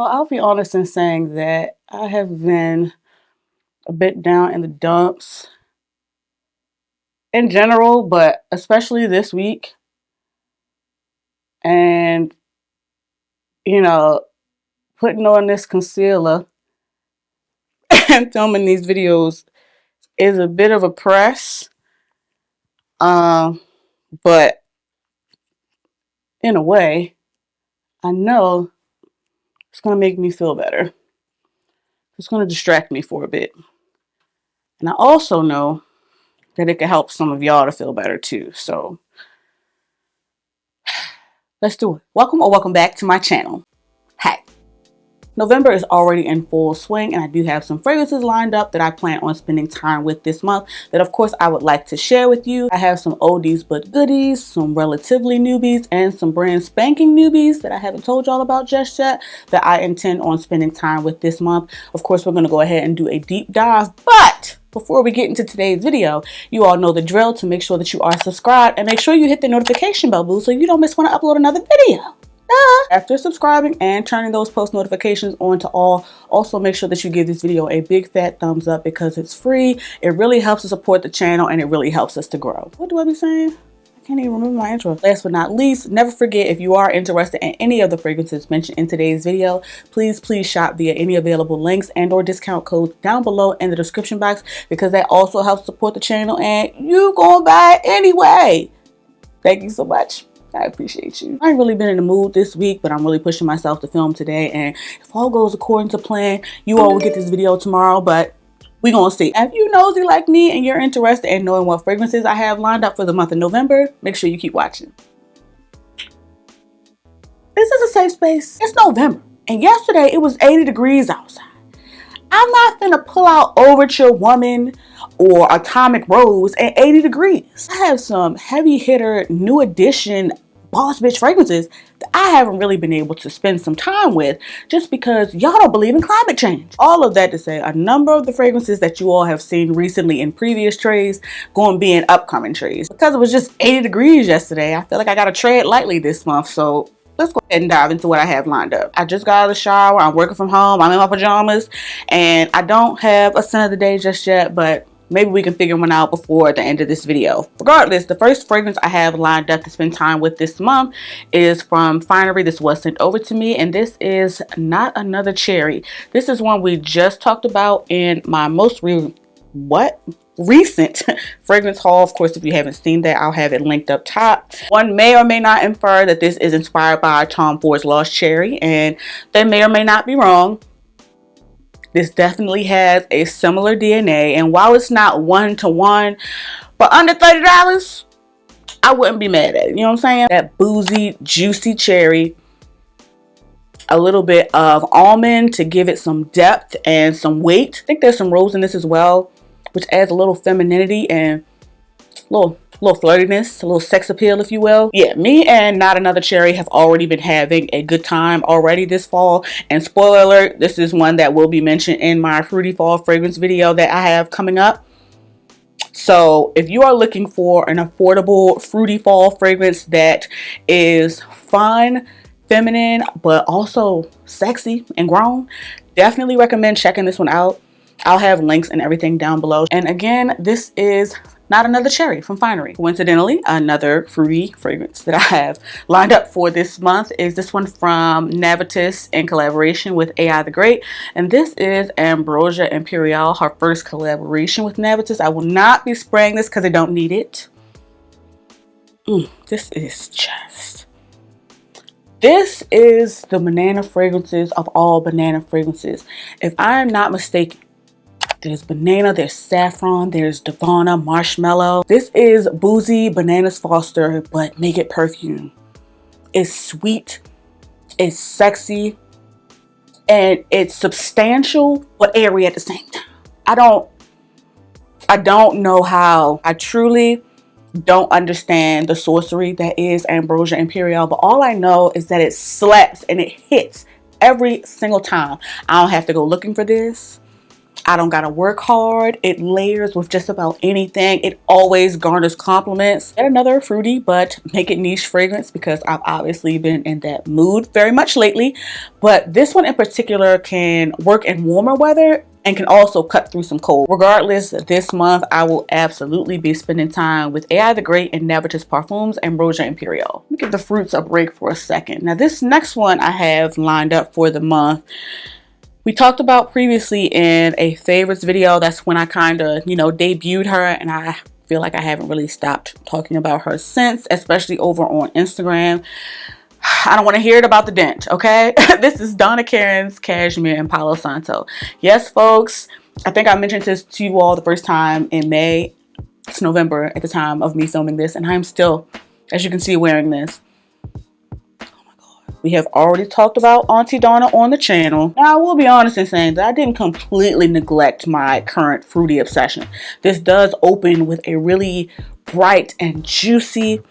I'll be honest in saying that I have been a bit down in the dumps in general, but especially this week. And, you know, putting on this concealer and filming these videos is a bit of a press. But in a way, I know it's going to make me feel better. It's going to distract me for a bit. And I also know that it can help some of y'all to feel better too. So let's do it. Welcome or welcome back to my channel. Hey, November is already in full swing, and I do have some fragrances lined up that I plan on spending time with this month that of course I would like to share with you. I have some oldies but goodies, some relatively newbies, and some brand spanking newbies that I haven't told y'all about just yet that I intend on spending time with this month. Of course, we're going to go ahead and do a deep dive, but before we get into today's video, you all know the drill to make sure that you are subscribed and make sure you hit the notification bell, boo, so you don't miss when I upload another video. After subscribing and turning those post notifications on to all, also make sure that you give this video a big fat thumbs up because it's free. It really helps to support the channel and it really helps us to grow. What do I be saying? I can't even remember my intro. Last but not least, never forget, if you are interested in any of the fragrances mentioned in today's video, please shop via any available links and or discount codes down below in the description box, because that also helps support the channel and you gonna buy it anyway. Thank you so much. I appreciate you. I ain't really been in the mood this week, but I'm really pushing myself to film today. And if all goes according to plan, you all will get this video tomorrow, but we gonna see. If you nosy like me and you're interested in knowing what fragrances I have lined up for the month of November, make sure you keep watching. This is a safe space. It's November, and yesterday it was 80 degrees outside. I'm not finna pull out Overture Woman or Atomic Rose at 80 degrees. I have some heavy hitter, new edition boss bitch fragrances that I haven't really been able to spend some time with just because y'all don't believe in climate change. All of that to say, a number of the fragrances that you all have seen recently in previous trays going to be in upcoming trays. Because it was just 80 degrees yesterday, I feel like I gotta tread lightly this month, so let's go ahead and dive into what I have lined up. I just got out of the shower, I'm working from home, I'm in my pajamas, and I don't have a scent of the day just yet, but maybe we can figure one out before the end of this video. Regardless, the first fragrance I have lined up to spend time with this month is from Finery. This was sent over to me, and this is Not Another Cherry. This is one we just talked about in my most recent fragrance haul. Of course, if you haven't seen that, I'll have it linked up top. One may or may not infer that this is inspired by Tom Ford's Lost Cherry, and they may or may not be wrong. This definitely has a similar DNA, and while it's not one-to-one, but under $30, I wouldn't be mad at it. You know what I'm saying? That boozy, juicy cherry, a little bit of almond to give it some depth and some weight. I think there's some rose in this as well, which adds a little femininity and a little flirtiness, a little sex appeal, if you will. Yeah, me and Not Another Cherry have already been having a good time already this fall. And spoiler alert, this is one that will be mentioned in my fruity fall fragrance video that I have coming up. So if you are looking for an affordable fruity fall fragrance that is fun, feminine, but also sexy and grown, definitely recommend checking this one out. I'll have links and everything down below. And again, this is Not Another Cherry from Finery. Coincidentally, another fruity fragrance that I have lined up for this month is this one from Navitus in collaboration with AI the Great. And this is Ambrosia Imperiale, her first collaboration with Navitus. I will not be spraying this because I don't need it. This is the banana fragrances of all banana fragrances. If I am not mistaken, there's banana, there's saffron, there's Divana, marshmallow. This is boozy Bananas Foster, but make it perfume. It's sweet, it's sexy, and it's substantial, but airy at the same time. I don't know how. I truly don't understand the sorcery that is Ambrosia Imperiale, but all I know is that it slaps and it hits every single time. I don't have to go looking for this. I don't gotta work hard. It layers with just about anything. It always garners compliments. Yet another fruity but make it niche fragrance, because I've obviously been in that mood very much lately. But this one in particular can work in warmer weather and can also cut through some cold. Regardless, this month I will absolutely be spending time with AI the Great and Navitus Perfumes Ambrosia Imperiale. Let me give the fruits a break for a second. Now this next one I have lined up for the month, we talked about previously in a favorites video. That's when I kind of, you know, debuted her, and I feel like I haven't really stopped talking about her since, especially over on Instagram. I don't want to hear it about the dent, okay? This is Donna Karan's Cashmere and Palo Santo. Yes, folks, I think I mentioned this to you all the first time in May. It's November at the time of me filming this, and I'm still, as you can see, wearing this. We have already talked about Auntie Donna on the channel. Now, I will be honest in saying that I didn't completely neglect my current fruity obsession. This does open with a really bright and juicy,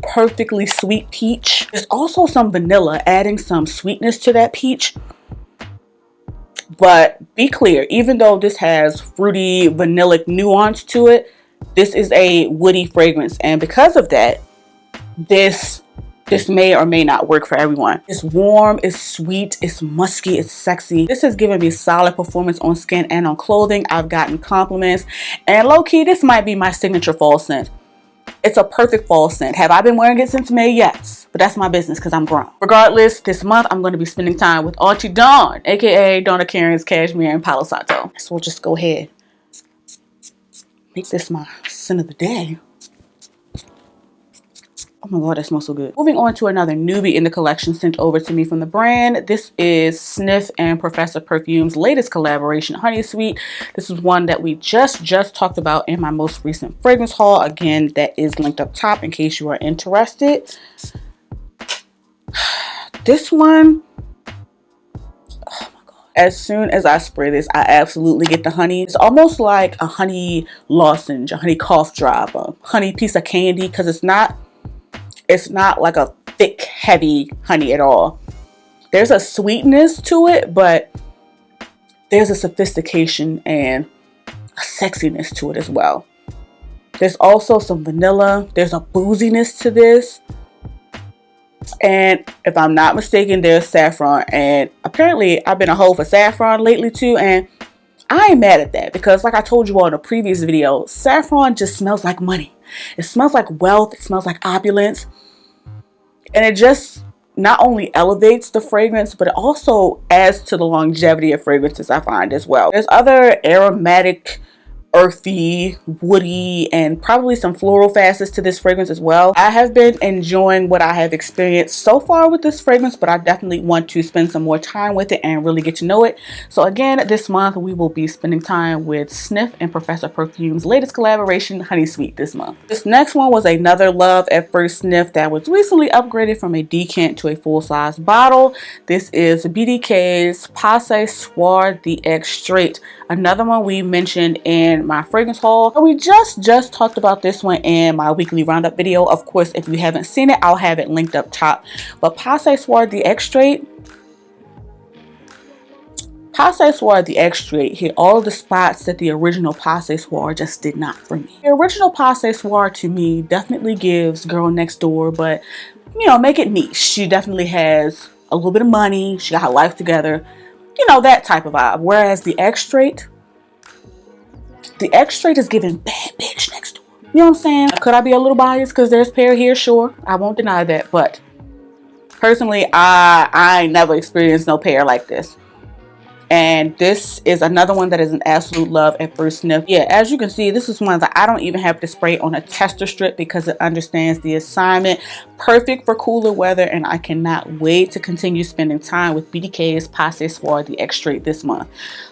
perfectly sweet peach. There's also some vanilla, adding some sweetness to that peach. But be clear, even though this has fruity, vanillic nuance to it, this is a woody fragrance. And because of that, this may or may not work for everyone. It's warm, it's sweet, it's musky, it's sexy. This has given me solid performance on skin and on clothing. I've gotten compliments, and low-key, this might be my signature fall scent. It's a perfect fall scent. Have I been wearing it since May? Yes, but that's my business because I'm grown. Regardless, this month I'm going to be spending time with Auntie Dawn, aka Donna Karan's Cashmere and Palo Santo. So we'll just go ahead, make this my scent of the day. Oh my god, that smells so good. Moving on to another newbie in the collection sent over to me from the brand. This is Sniff and Professor Perfumes' latest collaboration, Honey Sweet. This is one that we just talked about in my most recent fragrance haul. Again, that is linked up top in case you are interested. This one, oh my god. As soon as I spray this, I absolutely get the honey. It's almost like a honey lozenge, a honey cough drop, a honey piece of candy, because it's not like a thick, heavy honey at all. There's a sweetness to it, but there's a sophistication and a sexiness to it as well. There's also some vanilla. There's a booziness to this. And if I'm not mistaken, there's saffron. And apparently I've been a hoe for saffron lately too. And I ain't mad at that, because like I told you all in a previous video, saffron just smells like money. It smells like wealth. It smells like opulence. And it just not only elevates the fragrance, but it also adds to the longevity of fragrances, I find, as well. There's other aromatic, earthy, woody, and probably some floral facets to this fragrance as well. I have been enjoying what I have experienced so far with this fragrance, but I definitely want to spend some more time with it and really get to know it. So again, this month we will be spending time with Sniff and Professor Perfume's latest collaboration, Honey Sweet, this month. This next one was another love at first sniff that was recently upgraded from a decant to a full-size bottle. This is BDK's Passe Soir the Extrait. Another one we mentioned in my fragrance haul. We just talked about this one in my weekly roundup video. Of course, if you haven't seen it, I'll have it linked up top. But Passe Soir the Extrait hit all the spots that the original Passe Soir just did not for me. The original Passe Soir to me definitely gives Girl Next Door, but you know, make it niche. She definitely has a little bit of money. She got her life together. You know, that type of vibe. Whereas the Extrait is giving bad bitch next door. You know what I'm saying? Could I be a little biased because there's pear here? Sure, I won't deny that. But personally, I ain't never experienced no pear like this. And this is another one that is an absolute love at first sniff. Yeah, as you can see, this is one that I don't even have to spray on a tester strip because it understands the assignment. Perfect for cooler weather, and I cannot wait to continue spending time with BDK's Passe Soir the Extrait this month.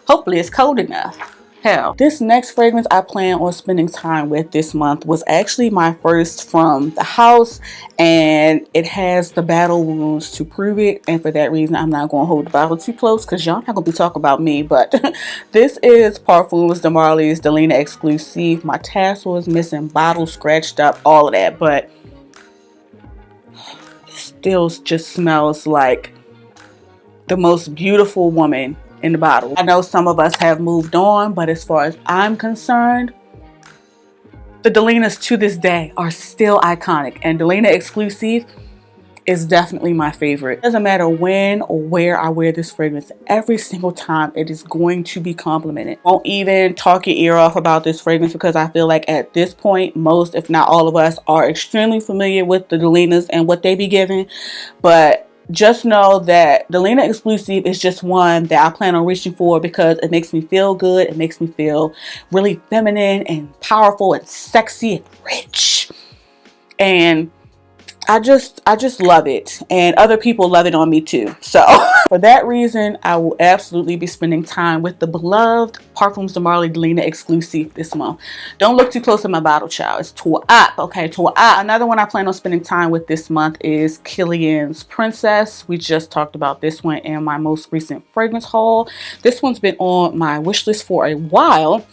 Hopefully it's cold enough. Hell, this next fragrance I plan on spending time with this month was actually my first from the house, and it has the battle wounds to prove it. And for that reason, I'm not going to hold the bottle too close because y'all not going to be talking about me. But this is Perfumes de Marley's Delina Exclusive. My tassel is missing, bottle scratched up, all of that. But it still just smells like the most beautiful woman in the bottle. I know some of us have moved on, but as far as I'm concerned, the Delinas to this day are still iconic, and Delina Exclusive is definitely my favorite. It doesn't matter when or where I wear this fragrance, every single time it is going to be complimented. Won't even talk your ear off about this fragrance because I feel like at this point, most if not all of us are extremely familiar with the Delinas and what they be giving. But just know that Delina Exclusive is just one that I plan on reaching for because it makes me feel good. It makes me feel really feminine and powerful and sexy and rich. And I just love it, and other people love it on me too. So for that reason, I will absolutely be spending time with the beloved Parfums de Marly Delina Exclusive this month. Don't look too close at my bottle, child. It's tore up, okay, tore up. Another one I plan on spending time with this month is Kilian's Princess. We just talked about this one in my most recent fragrance haul. This one's been on my wish list for a while,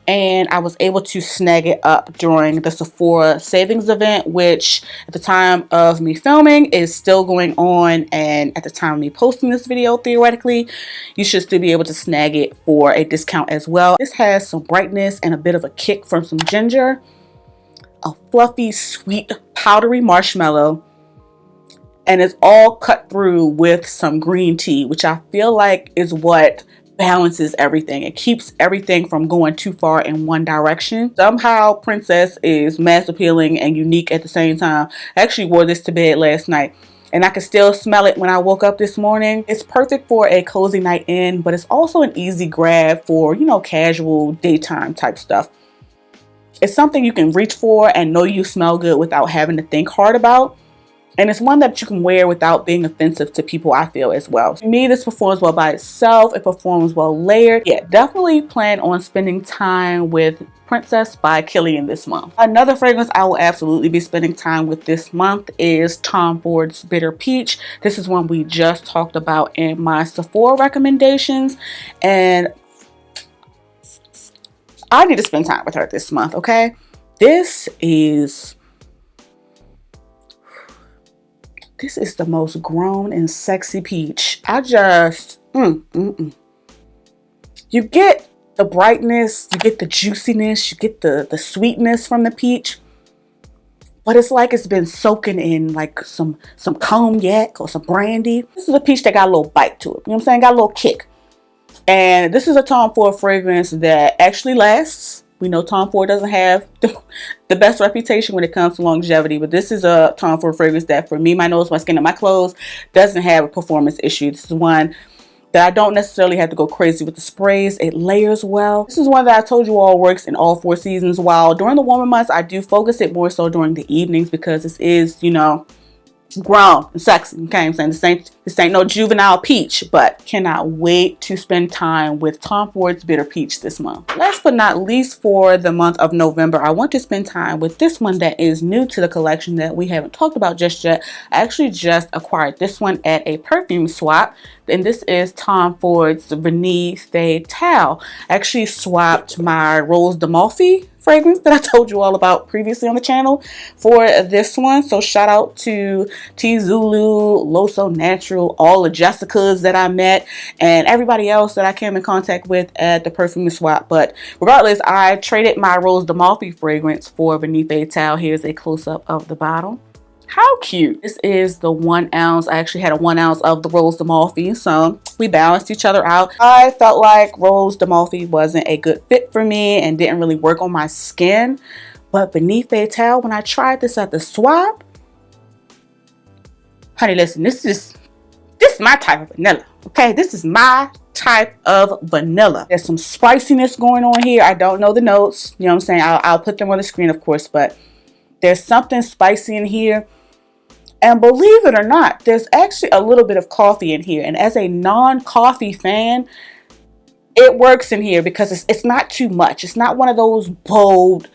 and I was able to snag it up during the Sephora savings event, which at the time of me filming is still going on, and at the time of me posting this video, theoretically you should still be able to snag it for a discount as well. This has some brightness and a bit of a kick from some ginger, a fluffy sweet powdery marshmallow, and it's all cut through with some green tea, which I feel like is what balances everything. It keeps everything from going too far in one direction. Somehow Princess is mass appealing and unique at the same time. I actually wore this to bed last night and I could still smell it when I woke up this morning. It's perfect for a cozy night in, but it's also an easy grab for, you know, casual daytime type stuff. It's something you can reach for and know you smell good without having to think hard about. And it's one that you can wear without being offensive to people, I feel, as well. To me, this performs well by itself. It performs well layered. Yeah, definitely plan on spending time with Princess by Kilian this month. Another fragrance I will absolutely be spending time with this month is Tom Ford's Bitter Peach. This is one we just talked about in my Sephora recommendations. And I need to spend time with her this month, okay? This is the most grown and sexy peach. I just, You get the brightness, you get the juiciness, you get the sweetness from the peach. But it's like it's been soaking in like some cognac or some brandy. This is a peach that got a little bite to it. You know what I'm saying? Got a little kick. And this is a Tom Ford fragrance that actually lasts. We know Tom Ford doesn't have the best reputation when it comes to longevity, but this is a Tom Ford fragrance that for me, my nose, my skin, and my clothes doesn't have a performance issue. This is one that I don't necessarily have to go crazy with the sprays. It layers well. This is one that I told you all works in all 4 seasons, while during the warmer months, I do focus it more so during the evenings because this is, you know, grown and sexy. Okay, I'm saying this ain't no juvenile peach, but cannot wait to spend time with Tom Ford's Bitter Peach this month. Last but not least, for the month of November, I want to spend time with this one that is new to the collection that we haven't talked about just yet. I actually just acquired this one at a perfume swap, and this is Tom Ford's Vanille Fatale. I actually swapped my Rose d'Amalfi fragrance that I told you all about previously on the channel for this one. So shout out to T Zulu, Loso Natural, all the Jessicas that I met, and everybody else that I came in contact with at the perfume swap. But regardless, I traded my Rose d'Amalfi fragrance for Vanille Fatale. Here's a close-up of the bottle. How cute. This is the 1 ounce. I actually had a 1 ounce of the Rose d'Amalfi, so we balanced each other out. I felt like Rose d'Amalfi wasn't a good fit for me and didn't really work on my skin. But Vanille Fatale, when I tried this at the swap, honey, listen, this is my type of vanilla. Okay, this is my type of vanilla. There's some spiciness going on here. I don't know the notes. You know what I'm saying? I'll put them on the screen, of course, but there's something spicy in here. And believe it or not, there's actually a little bit of coffee in here. And as a non-coffee fan, it works in here because it's not too much. It's not one of those bold,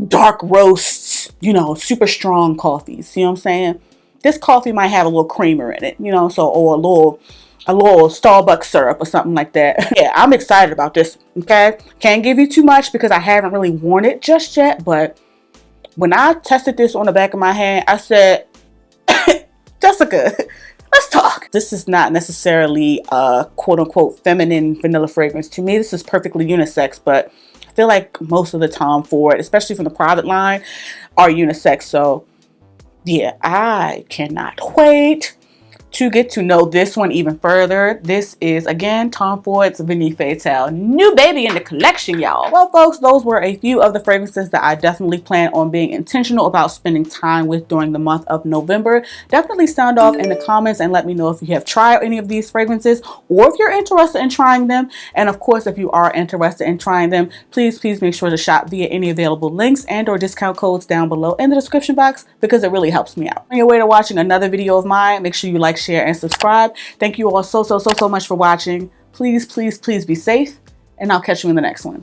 dark roasts, you know, super strong coffees. You know what I'm saying? This coffee might have a little creamer in it, you know, so, or a little Starbucks syrup or something like that. Yeah, I'm excited about this, okay? Can't give you too much because I haven't really worn it just yet, but when I tested this on the back of my hand, I said, Jessica, let's talk. This is not necessarily a quote-unquote feminine vanilla fragrance. To me, this is perfectly unisex, but I feel like most of the Tom Ford, especially from the private line, are unisex. So yeah, I cannot wait to get to know this one even further. This is, again, Tom Ford's Vanille Fatale. New baby in the collection, y'all. Well, folks, those were a few of the fragrances that I definitely plan on being intentional about spending time with during the month of November. Definitely sound off in the comments and let me know if you have tried any of these fragrances or if you're interested in trying them. And of course, if you are interested in trying them, please make sure to shop via any available links and or discount codes down below in the description box, because it really helps me out. On your way to watching another video of mine, make sure you like, share, and subscribe. Thank you all so much for watching. Please be safe, and I'll catch you in the next one.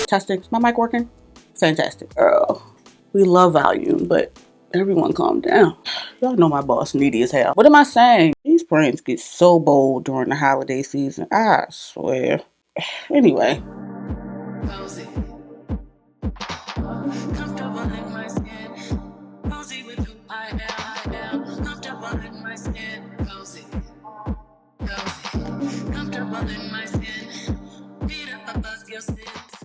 Testing. Is my mic working? Fantastic. Girl, we love volume, but everyone calm down. Y'all know my boss needy as hell. What am I saying? These brands get so bold during the holiday season. I swear. Anyway. Cozy. Comfortable in my skin. Cozy with who I am. Comfortable in my skin. Cozy. Cozy. Comfortable in my skin. Feet up above your sins.